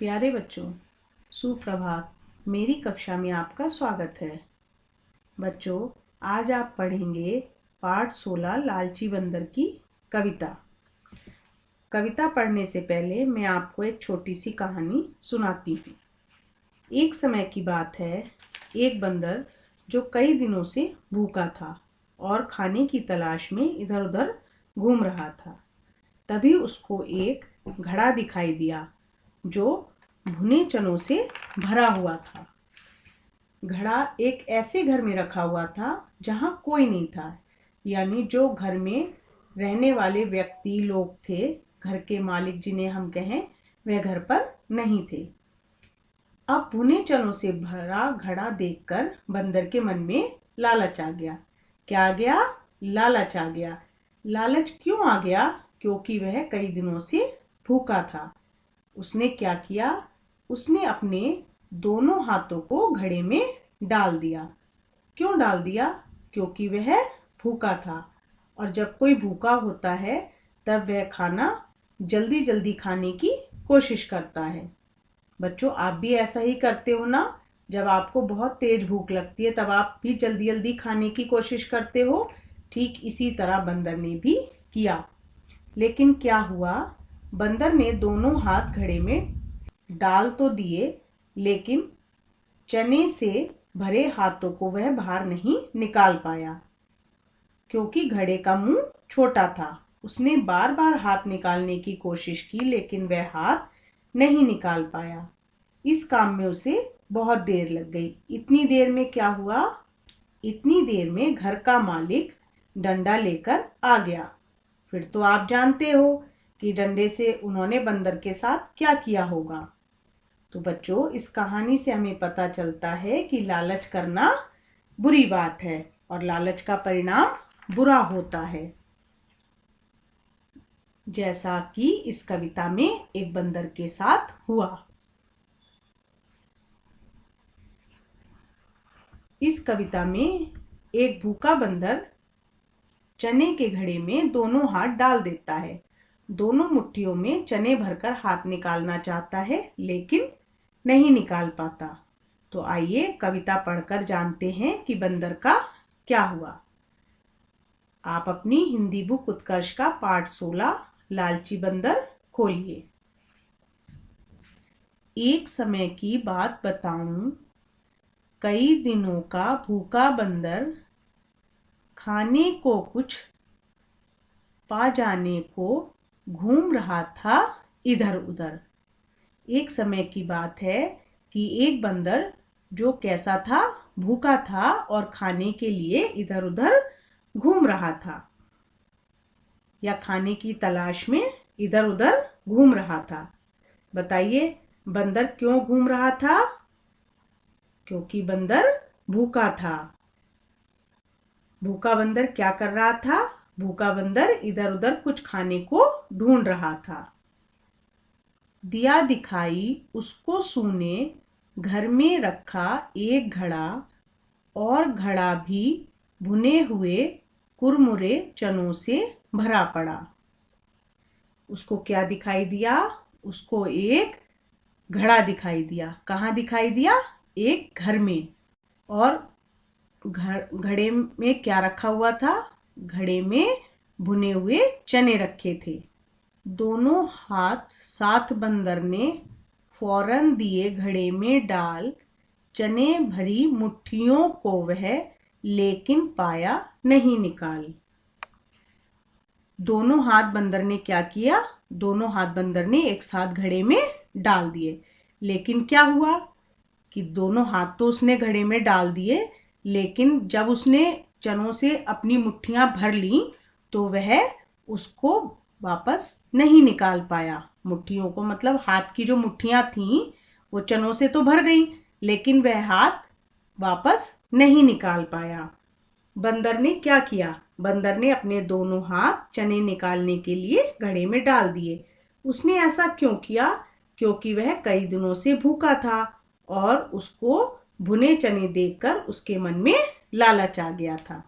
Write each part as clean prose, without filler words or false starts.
प्यारे बच्चों, सुप्रभात। मेरी कक्षा में आपका स्वागत है। बच्चों, आज आप पढ़ेंगे पाठ 16 लालची बंदर की कविता। कविता पढ़ने से पहले मैं आपको एक छोटी सी कहानी सुनाती हूँ। एक समय की बात है, एक बंदर जो कई दिनों से भूखा था और खाने की तलाश में इधर उधर घूम रहा था। तभी उसको एक घड़ा दिखाई दिया जो भुने चनों से भरा हुआ था। घड़ा एक ऐसे घर में रखा हुआ था जहां कोई नहीं था, यानी जो घर में रहने वाले व्यक्ति लोग थे, घर के मालिक जिन्हें हम कहें, वह घर पर नहीं थे। अब भुने चनों से भरा घड़ा देखकर बंदर के मन में लालच आ गया। क्या आ गया? लालच आ गया। लालच क्यों आ गया? क्योंकि वह कई दिनों से भूखा था। उसने क्या किया? उसने अपने दोनों हाथों को घड़े में डाल दिया। क्यों डाल दिया? क्योंकि वह भूखा था, और जब कोई भूखा होता है तब वह खाना जल्दी जल्दी खाने की कोशिश करता है। बच्चों, आप भी ऐसा ही करते हो ना? जब आपको बहुत तेज भूख लगती है तब आप भी जल्दी जल्दी खाने की कोशिश करते हो। ठीक इसी तरह बंदर ने भी किया। लेकिन क्या हुआ? बंदर ने दोनों हाथ घड़े में डाल तो दिए, लेकिन चने से भरे हाथों को वह बाहर नहीं निकाल पाया, क्योंकि घड़े का मुंह छोटा था। उसने बार बार हाथ निकालने की कोशिश की, लेकिन वह हाथ नहीं निकाल पाया। इस काम में उसे बहुत देर लग गई। इतनी देर में क्या हुआ? इतनी देर में घर का मालिक डंडा लेकर आ गया। फिर तो आप जानते हो कि डंडे से उन्होंने बंदर के साथ क्या किया होगा। तो बच्चों, इस कहानी से हमें पता चलता है कि लालच करना बुरी बात है और लालच का परिणाम बुरा होता है। जैसा कि इस कविता में एक बंदर के साथ हुआ। इस कविता में एक भूखा बंदर चने के घड़े में दोनों हाथ डाल देता है। दोनों मुट्ठियों में चने भरकर हाथ निकालना चाहता है, लेकिन नहीं निकाल पाता। तो आइए कविता पढ़कर जानते हैं कि बंदर का क्या हुआ। आप अपनी हिंदी बुक उत्कर्ष का पाठ 16 लालची बंदर खोलिए। एक समय की बात बताऊं, कई दिनों का भूखा बंदर खाने को कुछ पा जाने को घूम रहा था इधर उधर। एक समय की बात है कि एक बंदर जो कैसा था? भूखा था और खाने के लिए इधर उधर घूम रहा था, या खाने की तलाश में इधर उधर घूम रहा था। बताइए, बंदर क्यों घूम रहा था? क्योंकि बंदर भूखा था। भूखा बंदर क्या कर रहा था? भूखा बंदर इधर उधर कुछ खाने को ढूंढ रहा था। दिया दिखाई उसको सूने घर में रखा एक घड़ा, और घड़ा भी भुने हुए कुरमुरे चनों से भरा पड़ा। उसको क्या दिखाई दिया? उसको एक घड़ा दिखाई दिया। कहाँ दिखाई दिया? एक घर में। और घड़े में क्या रखा हुआ था? घड़े में भुने हुए चने रखे थे। दोनों हाथ साथ बंदर ने फौरन दिए घड़े में डाल। चने भरी मुट्ठियों को वह लेकिन पाया नहीं निकाल। दोनों हाथ बंदर ने क्या किया? दोनों हाथ बंदर ने एक साथ घड़े में डाल दिए, लेकिन क्या हुआ कि दोनों हाथ तो उसने घड़े में डाल दिए, लेकिन जब उसने चनों से अपनी मुट्ठियां भर ली तो वह उसको वापस नहीं निकाल पाया। मुट्ठियों को मतलब हाथ की जो मुट्ठियां थीं वो चनों से तो भर गई, लेकिन वह हाथ वापस नहीं निकाल पाया। बंदर ने क्या किया? बंदर ने अपने दोनों हाथ चने निकालने के लिए घड़े में डाल दिए। उसने ऐसा क्यों किया? क्योंकि वह कई दिनों से भूखा था और उसको भुने चने देखकर उसके मन में लालच आ गया था।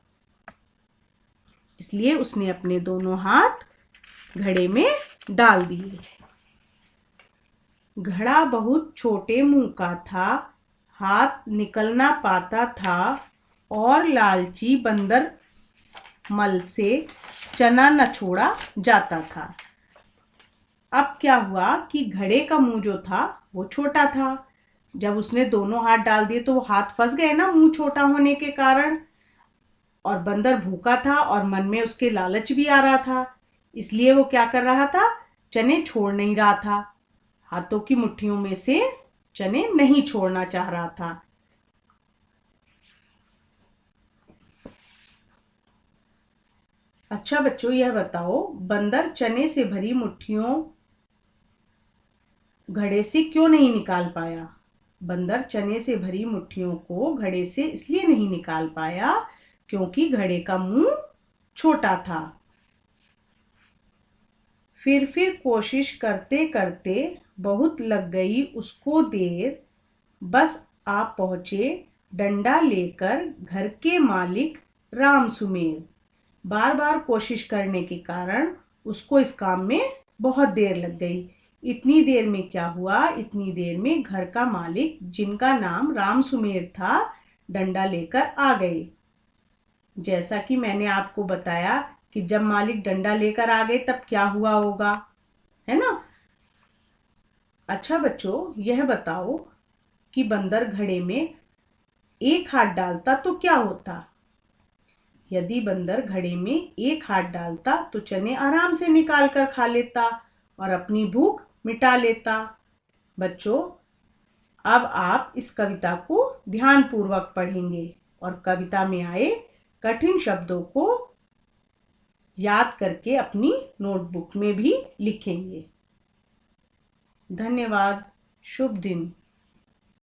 इसलिए उसने अपने दोनों हाथ घड़े में डाल दिए। घड़ा बहुत छोटे मुंह का था, हाथ निकल ना पाता था, और लालची बंदर मल से चना न छोड़ा जाता था। अब क्या हुआ कि घड़े का मुंह जो था वो छोटा था। जब उसने दोनों हाथ डाल दिए तो वो हाथ फंस गए ना, मुंह छोटा होने के कारण। और बंदर भूखा था और मन में उसके लालच भी आ रहा था, इसलिए वो क्या कर रहा था, चने छोड़ नहीं रहा था। हाथों की मुट्ठियों में से चने नहीं छोड़ना चाह रहा था। अच्छा बच्चों, यह बताओ, बंदर चने से भरी मुट्ठियों घड़े से क्यों नहीं निकाल पाया? बंदर चने से भरी मुट्ठियों को घड़े से इसलिए नहीं निकाल पाया क्योंकि घड़े का मुंह छोटा था। फिर कोशिश करते करते बहुत लग गई उसको देर, बस आप पहुंचे डंडा लेकर घर के मालिक राम सुमेर। बार बार कोशिश करने के कारण उसको इस काम में बहुत देर लग गई। इतनी देर में क्या हुआ, इतनी देर में घर का मालिक, जिनका नाम राम सुमेर था, डंडा लेकर आ गए। जैसा कि मैंने आपको बताया कि जब मालिक डंडा लेकर आ गए तब क्या हुआ होगा, है ना। अच्छा बच्चों, यह बताओ कि बंदर घड़े में एक हाथ डालता तो क्या होता? यदि बंदर घड़े में एक हाथ डालता तो चने आराम से निकाल कर खा लेता और अपनी भूख मिटा लेता। बच्चों, अब आप इस कविता को ध्यान पूर्वक पढ़ेंगे और कविता में आए कठिन शब्दों को याद करके अपनी नोटबुक में भी लिखेंगे। धन्यवाद। शुभ दिन।